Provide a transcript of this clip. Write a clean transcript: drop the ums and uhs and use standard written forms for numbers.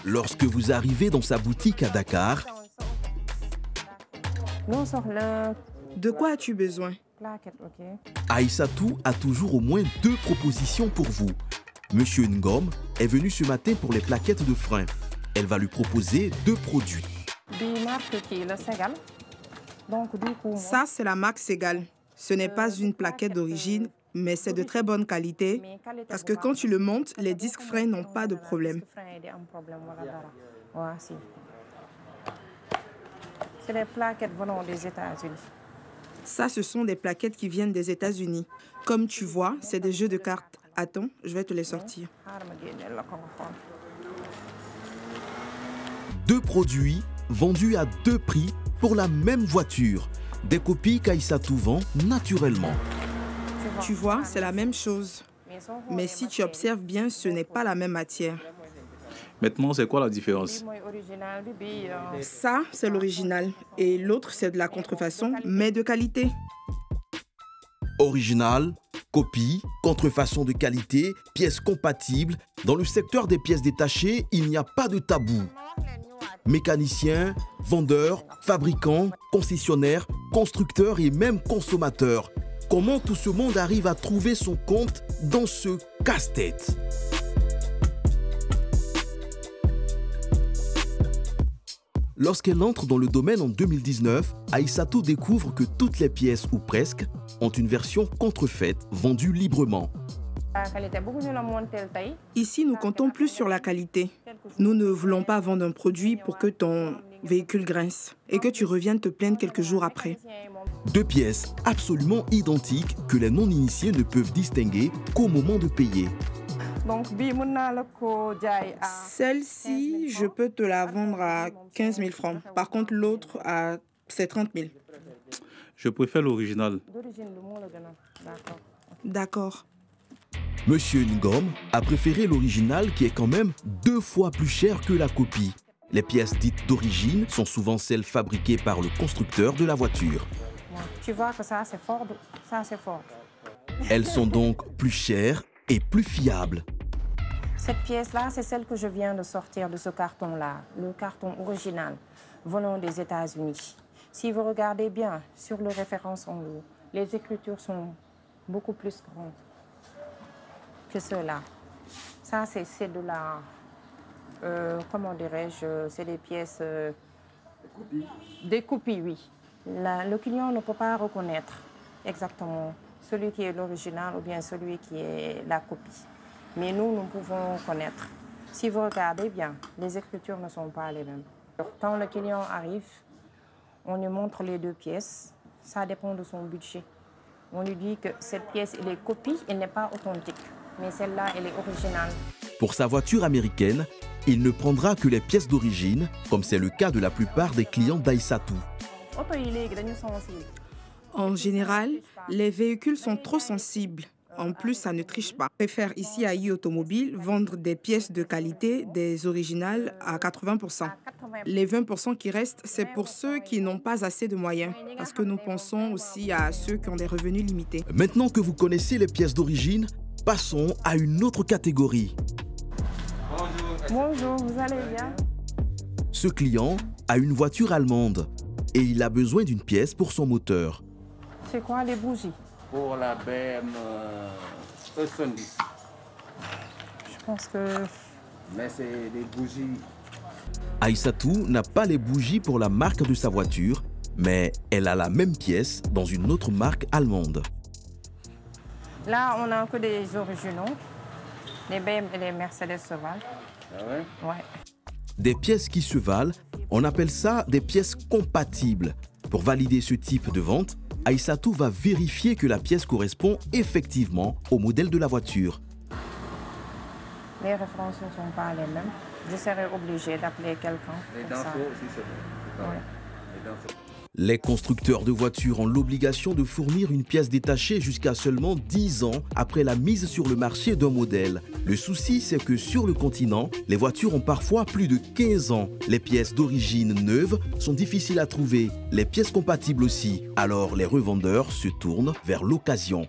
Lorsque vous arrivez dans sa boutique à Dakar, De quoi as-tu besoin? Aïssatou a toujours au moins 2 propositions pour vous. Monsieur Ngom est venu ce matin pour les plaquettes de frein. Elle va lui proposer 2 produits. Ça, c'est la marque Segal. Ce n'est pas une plaquette d'origine, mais c'est de très bonne qualité parce que quand tu le montes, les disques freins n'ont pas de problème. C'est des plaquettes venant des États-Unis. Ça, ce sont des plaquettes qui viennent des États-Unis. Comme tu vois, c'est des jeux de cartes. Attends, je vais te les sortir. 2 produits vendus à 2 prix pour la même voiture. Des copies qu'Aïssatou vend naturellement. Tu vois, c'est la même chose. Mais si tu observes bien, ce n'est pas la même matière. Maintenant, c'est quoi la différence? Ça, c'est l'original. Et l'autre, c'est de la contrefaçon, mais de qualité. Original, copie, contrefaçon de qualité, pièces compatibles. Dans le secteur des pièces détachées, il n'y a pas de tabou. Mécaniciens, vendeurs, fabricants, concessionnaires, constructeurs et même consommateurs. Comment tout ce monde arrive à trouver son compte dans ce casse-tête? Lorsqu'elle entre dans le domaine en 2019, Aïssatou découvre que toutes les pièces, ou presque, ont une version contrefaite vendue librement. Ici, nous comptons plus sur la qualité. Nous ne voulons pas vendre un produit pour que ton véhicule grince et que tu reviennes te plaindre quelques jours après. 2 pièces absolument identiques que les non-initiés ne peuvent distinguer qu'au moment de payer. Celle-ci, je peux te la vendre à 15 000 francs. Par contre, l'autre, c'est 30 000. Je préfère l'original. D'accord. Monsieur Ngom a préféré l'original qui est quand même 2 fois plus cher que la copie. Les pièces dites d'origine sont souvent celles fabriquées par le constructeur de la voiture. Tu vois que ça, c'est fort. Ça, c'est fort. Elles sont donc plus chères et plus fiables. Cette pièce-là, c'est celle que je viens de sortir de ce carton-là, le carton original venant des États-Unis. Si vous regardez bien sur le référence en haut, les écritures sont beaucoup plus grandes que ceux-là. Ça, c'est de la... comment dirais-je? C'est des pièces... des copies, oui. Le client ne peut pas reconnaître exactement celui qui est l'original ou bien celui qui est la copie. Mais nous pouvons connaître. Si vous regardez bien, les écritures ne sont pas les mêmes. Quand le client arrive, on lui montre les 2 pièces. Ça dépend de son budget. On lui dit que cette pièce, elle est copie, elle n'est pas authentique. Mais celle-là, elle est originale. Pour sa voiture américaine, il ne prendra que les pièces d'origine, comme c'est le cas de la plupart des clients d'Aïssatou. En général, les véhicules sont trop sensibles. En plus, ça ne triche pas. Je préfère ici à e-Automobile vendre des pièces de qualité, des originales à 80%. Les 20% qui restent, c'est pour ceux qui n'ont pas assez de moyens. Parce que nous pensons aussi à ceux qui ont des revenus limités. Maintenant que vous connaissez les pièces d'origine, passons à une autre catégorie. Bonjour, vous allez bien? Ce client a une voiture allemande et il a besoin d'une pièce pour son moteur. C'est quoi les bougies? Pour la BM E70. Je pense que... Mais c'est des bougies. Aïssatou n'a pas les bougies pour la marque de sa voiture, mais elle a la même pièce dans une autre marque allemande. Là, on n'a que des originaux. Les BM et les Mercedes se valent. Ah ouais? Ouais. Des pièces qui se valent, on appelle ça des pièces compatibles. Pour valider ce type de vente, Aïssatou va vérifier que la pièce correspond effectivement au modèle de la voiture. Les références ne sont pas les mêmes. Je serai obligée d'appeler quelqu'un. Les pour ça. danseaux aussi, c'est bon. Ouais. Les danseaux. Les constructeurs de voitures ont l'obligation de fournir une pièce détachée jusqu'à seulement 10 ans après la mise sur le marché d'un modèle. Le souci, c'est que sur le continent, les voitures ont parfois plus de 15 ans. Les pièces d'origine neuve sont difficiles à trouver, les pièces compatibles aussi. Alors les revendeurs se tournent vers l'occasion.